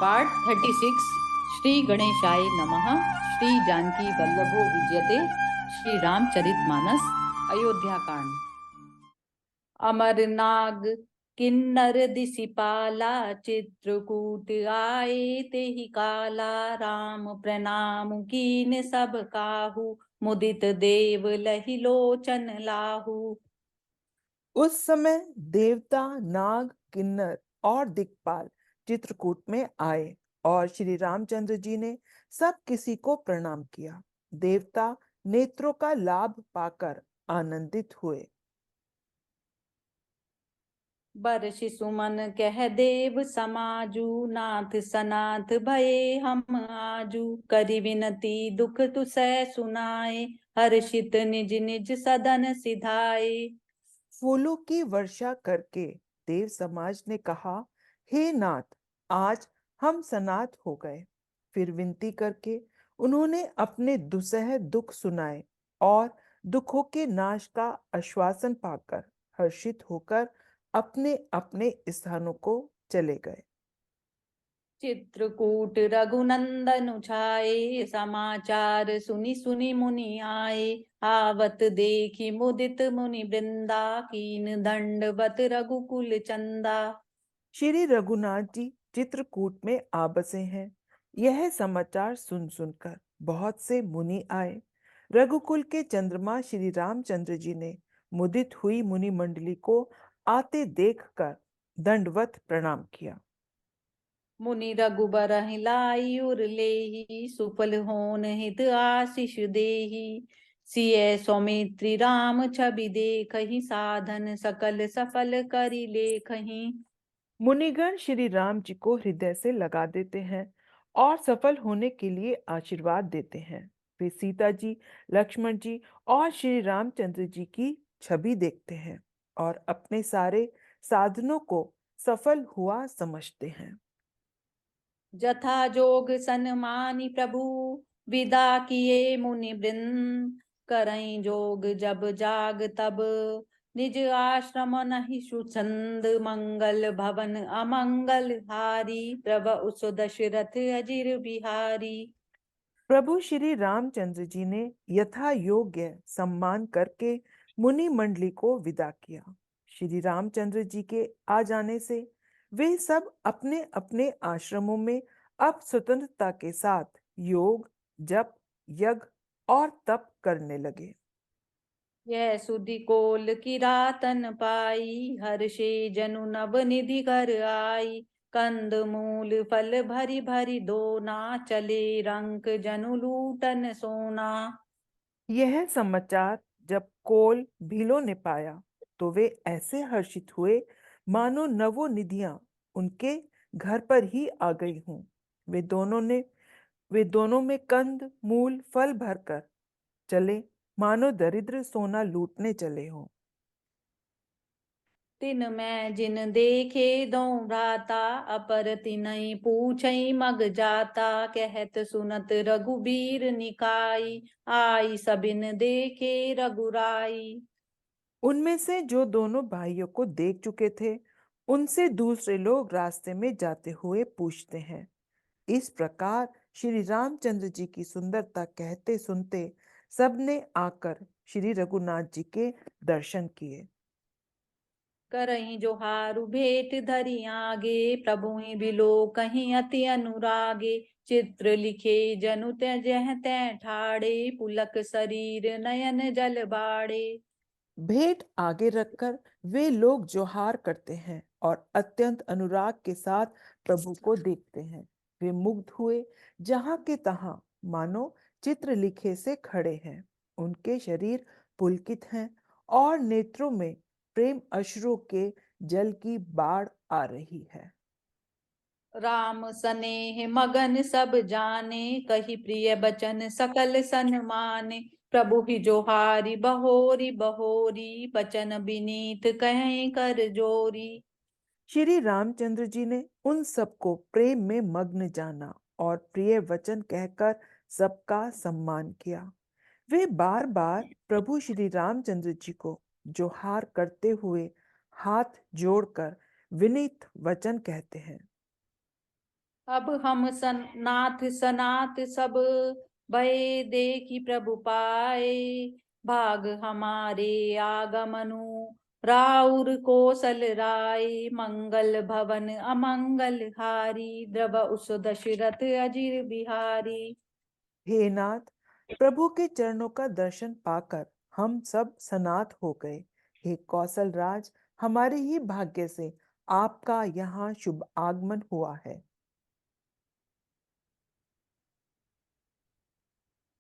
Part 36। Shri गणेशाय नमः। श्री जानकी वल्लभो विजयते। श्री रामचरितमानस। अयोध्या कांड। अमरनाग किन्नर दिसिपाला चित्रकूट आए ते ही काला। राम प्रणाम कीन सब काहू मुदित देव लहि लोचन लाहू। उस समय देवता, नाग, किन्नर और दिक्पाल चित्रकूट में आए और श्री रामचंद्र जी ने सब किसी को प्रणाम किया। देवता नेत्रों का लाभ पाकर आनंदित हुए। बरषि सुमन कह देव समाजू नाथ सनाथ भये हम आजू। करि विनती दुख तुसै सुनाए हर्षित निज निज सदन सिधाए। फूलों की वर्षा करके देव समाज ने कहा, हे नाथ, आज हम सनाथ हो गए। फिर विनती करके उन्होंने अपने दुसह दुख सुनाए और दुखों के नाश का आश्वासन पाकर हर्षित होकर अपने अपने स्थानों को चले गए। चित्रकूट रघुनंदन छाए समाचार सुनि सुनि मुनि आए। आवत देखी मुदित मुनि वृंदा कीन दंडवत रघुकुल चंदा। श्री रघुनाथ जी चित्रकूट में आ बसे हैं। यह समाचार सुन सुनकर बहुत से मुनि आए। रघुकुल के चंद्रमा श्री रामचंद्र जी ने मुदित हुई मुनि मंडली को आते देखकर दंडवत प्रणाम किया। मुनि रघुबर लाई उर लेहि सुफल होन हित आशीष देहि। सिय सौमित्री राम छवि देखहि साधन सकल सफल करि लेखहि। मुनिगण श्री राम जी को हृदय से लगा देते हैं और सफल होने के लिए आशीर्वाद देते हैं। वे सीता जी, लक्ष्मण जी और श्री रामचंद्र जी की छवि देखते हैं और अपने सारे साधनों को सफल हुआ समझते हैं। जथा जोग सन्मानी प्रभु विदा किए मुनि वृंद। करई जोग जब जाग तब निज आश्रम नहीं सुछंद। मंगल भवन अमंगल हारी प्रभु सु दशरथ अजिर बिहारी। प्रभु श्री रामचंद्र जी ने यथा योग्य सम्मान करके मुनि मंडली को विदा किया। श्री रामचंद्र जी के आ जाने से वे सब अपने अपने आश्रमों में अब स्वतंत्रता के साथ योग, जप, यज्ञ और तप करने लगे। यह सुधि कोल की रातन पाई हर्षे जनु नव निधि घर आई। कंद मूल फल भरी भरी दोना चले रंक जनु लूटन सोना। यह समाचार जब कोल भीलों ने पाया तो वे ऐसे हर्षित हुए मानो नवों निधियां उनके घर पर ही आ गई हों। वे दोनों ने वे दोनों में कंद मूल फल भरकर चले मानो दरिद्र सोना लूटने चले हों। तिन मैं जिन देखे दो भ्राता अपर तिनई पूछई मग जाता। कहत सुनत रघुबीर निकाई आई सबिन देखे रघुराई। उनमें से जो दोनों भाइयों को देख चुके थे उनसे दूसरे लोग रास्ते में जाते हुए पूछते हैं। इस प्रकार श्री रामचंद्र जी की सुंदरता कहते सुनते सबने आकर श्री रघुनाथ जी के दर्शन किए। करही जोहारु भेंट धरि आगे प्रभु ही बिलो कहीं अति अनुरागे। चित्र लिखे जनु त्यजह तै ठाड़े पुलक शरीर नयन जल बाड़े। भेंट आगे रखकर वे लोग जोहार करते हैं और अत्यंत अनुराग के साथ प्रभु को देखते हैं। वे मुग्ध हुए जहां के तहां मानो चित्र लिखे से खड़े हैं। उनके शरीर पुलकित हैं और नेत्रों में प्रेम अश्रुओं के जल की बाढ़ आ रही है। राम सनेह मगन सब जाने कही प्रिय बचन सकल सन्माने। प्रभु ही जोहारी बहोरी बहोरी बचन बिनीत कहीं कर जोरी। श्री रामचंद्र जी ने उन सबको प्रेम में मग्न जाना और प्रिय वचन कहकर सबका सम्मान किया। वे बार बार प्रभु श्री रामचंद्र जी को जोहार करते हुए हाथ जोड़कर विनीत वचन कहते हैं। अब हम सनाथ सनाथ सब भय देखी प्रभु पाए, भाग हमारे आगमनु राउर कोसल राय, मंगल भवन अमंगल हारी, द्रव उस दशरथ अजिर बिहारी। हे नाथ, प्रभु के चरणों का दर्शन पाकर हम सब सनाथ हो गए। हे कौशल राज, हमारे ही भाग्य से आपका यहाँ शुभ आगमन हुआ है।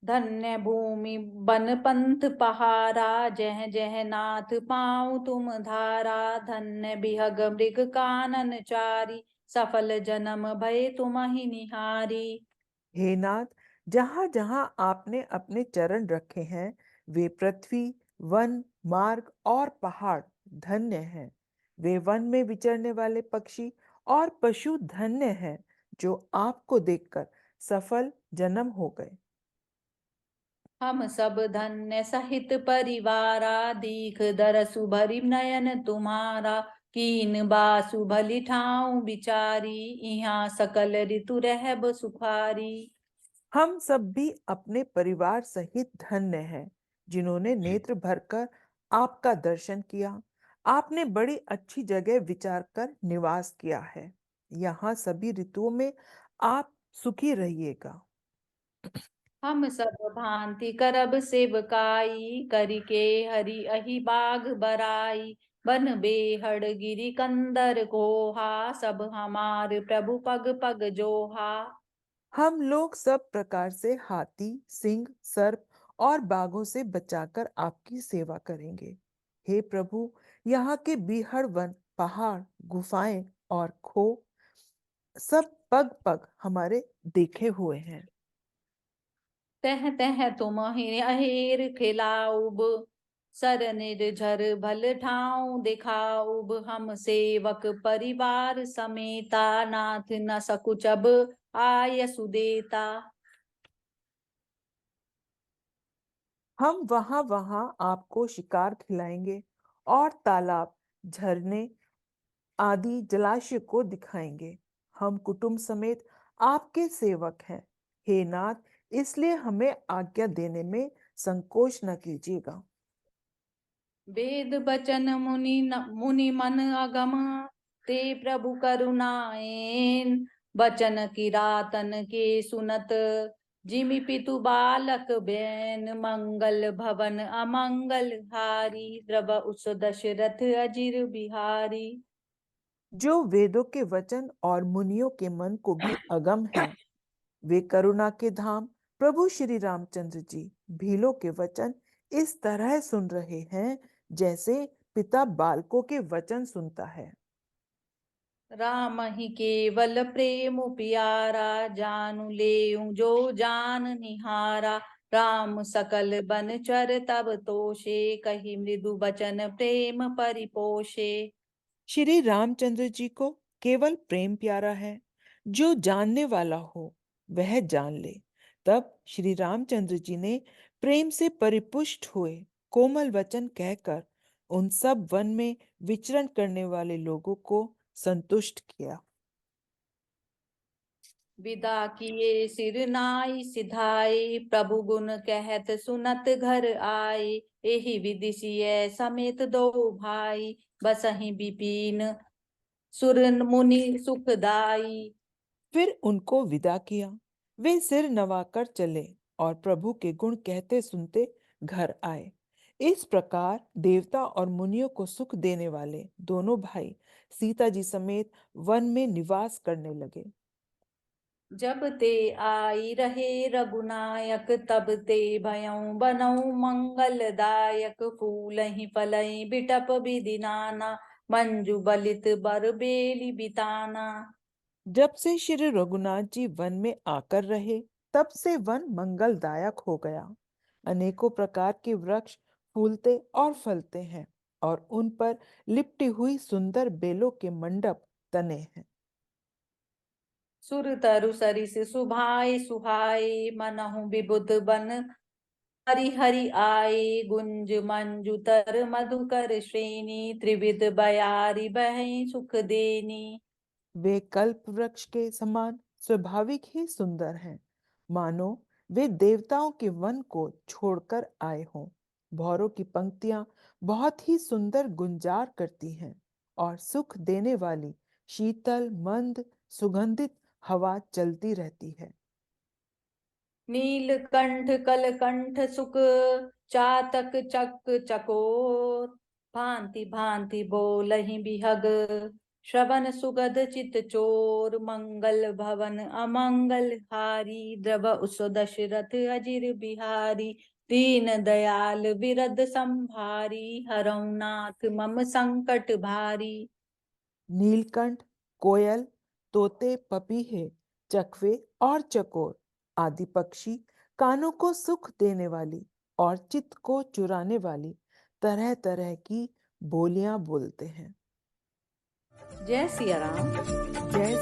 धन्य भूमि बन पंथ पहारा, जह जह नाथ पाऊँ तुम धारा, धन्य बिहग मृग कानन चारी, सफल जन्म भय तुम्हि निहारी। हे नाथ, जहाँ जहाँ आपने अपने चरण रखे हैं, वे पृथ्वी, वन, मार्ग और पहाड़ धन्य हैं। वे वन में विचरने वाले पक्षी और पशु धन्य हैं, जो आपको देखकर सफल जन्म हो गए। हम सब धन्य सहित परिवारा, दीख दरसु भरि नयन तुम्हारा, कीन बासु भली ठाऊं बिचारी, यहाँ सकल ऋतु रहब सुखारी। हम सब भी अपने परिवार सहित धन्य हैं, जिन्होंने नेत्र भरकर आपका दर्शन किया। आपने बड़ी अच्छी जगह विचार कर निवास किया है। यहाँ सभी ऋतुओं में आप सुखी रहिएगा। हम सब भांति करब सेवकाई, करिके हरि अहि बाग बराई, बन बेहड़ गिरि कंदर कोहा, सब हमार प्रभु पग पग जोहा। हम लोग सब प्रकार से हाथी, सिंह, सर्प और बाघों से बचाकर आपकी सेवा करेंगे। हे प्रभु, यहाँ के बीहड़ वन, पहाड़, गुफाएं और खो सब पग पग हमारे देखे हुए हैं। तह तह तुम अहेर खिलाऊब, सर निर्झर भल ठाऊं दिखाऊब, हम सेवक परिवार समेता, नाथ न सकुचब आय सुदेता। हम वहां वहां आपको शिकार खिलाएंगे और तालाब, झरने आदि जलाशय को दिखाएंगे। हम कुटुंब समेत आपके सेवक हैं। हे नाथ, इसलिए हमें आज्ञा देने में संकोच न कीजिएगा। वेद बचन मुनि मन अगम, ते प्रभु करुणाएन, बचन किरातन के सुनत, जिमि पितु बालक बैन, मंगल भवन अमंगल हारी, द्रव उस दशरथ अजिर बिहारी। जो वेदों के वचन और मुनियों के मन को भी अगम है, वे करुणा के धाम प्रभु श्री रामचंद्र जी भीलों के वचन इस तरह सुन रहे हैं, जैसे पिता बालकों के वचन सुनता है। राम ही केवल प्रेम प्यारा, जानु लेऊ जो जान निहारा, राम सकल बन चर तब तोषे, कही मृदु बचन प्रेम परिपोषे। श्री रामचंद्र जी को केवल प्रेम प्यारा है। जो जानने वाला हो वह जान ले। तब श्री रामचंद्र जी ने प्रेम से परिपुष्ट हुए कोमल वचन कहकर उन सब वन में विचरण करने वाले लोगों को संतुष्ट किया। विदा किए सिर नाई सिधाए, प्रभु गुण कहत सुनत घर आए, एहि विधि सिय समेत दो भाई, बसहि विपिन सुर मुनि सुखदाई। फिर उनको विदा किया। वे सिर नवाकर चले और प्रभु के गुण कहते सुनते घर आए। इस प्रकार देवता और मुनियों को सुख देने वाले दोनों भाई सीता जी समेत वन में निवास करने लगे। जब ते आई रहे रघुनायक, तब ते भयउ बनऊ मंगलदायक, फूलहि फलहि बिटप विधि नाना, मंजु बलित बर बेली बिताना। जब से श्री रघुनाथ जी वन में आकर रहे, तब से वन मंगलदायक हो गया। अनेकों प्रकार के वृक्ष फूलते और फलते हैं और उन पर लिपटी हुई सुंदर बेलों के मंडप तने हैं। सुर तरु सरिस सुभाए सुहाए, मनहु विबुध बन हरि हरि आए, गुंज मंजु तर मधुकर श्रेणी, त्रिविध बयारी बहै सुख देनी। वे कल्प वृक्ष के समान स्वाभाविक ही सुंदर हैं, मानो वे देवताओं के वन को छोड़कर आए हों। भौरों की पंक्तियां बहुत ही सुंदर गुंजार करती हैं और सुख देने वाली शीतल मंद सुगंधित हवा चलती रहती है। नीलकंठ कलकंठ सुख चातक चक चकोर, भांति भांति बोलहि बिहग, श्रवण सुगध चित चोर, मंगल भवन अमंगल हारी, द्रव उस दशरथ अजिर बिहारी, दीन दयाल बिरद संभारी, हरौ नाथ मम संकट भारी। नीलकंठ, कोयल, तोते, पपीहे, चकवे और चकोर आदि पक्षी कानों को सुख देने वाली और चित्त को चुराने वाली तरह तरह की बोलियां बोलते हैं। जय सिया राम। जय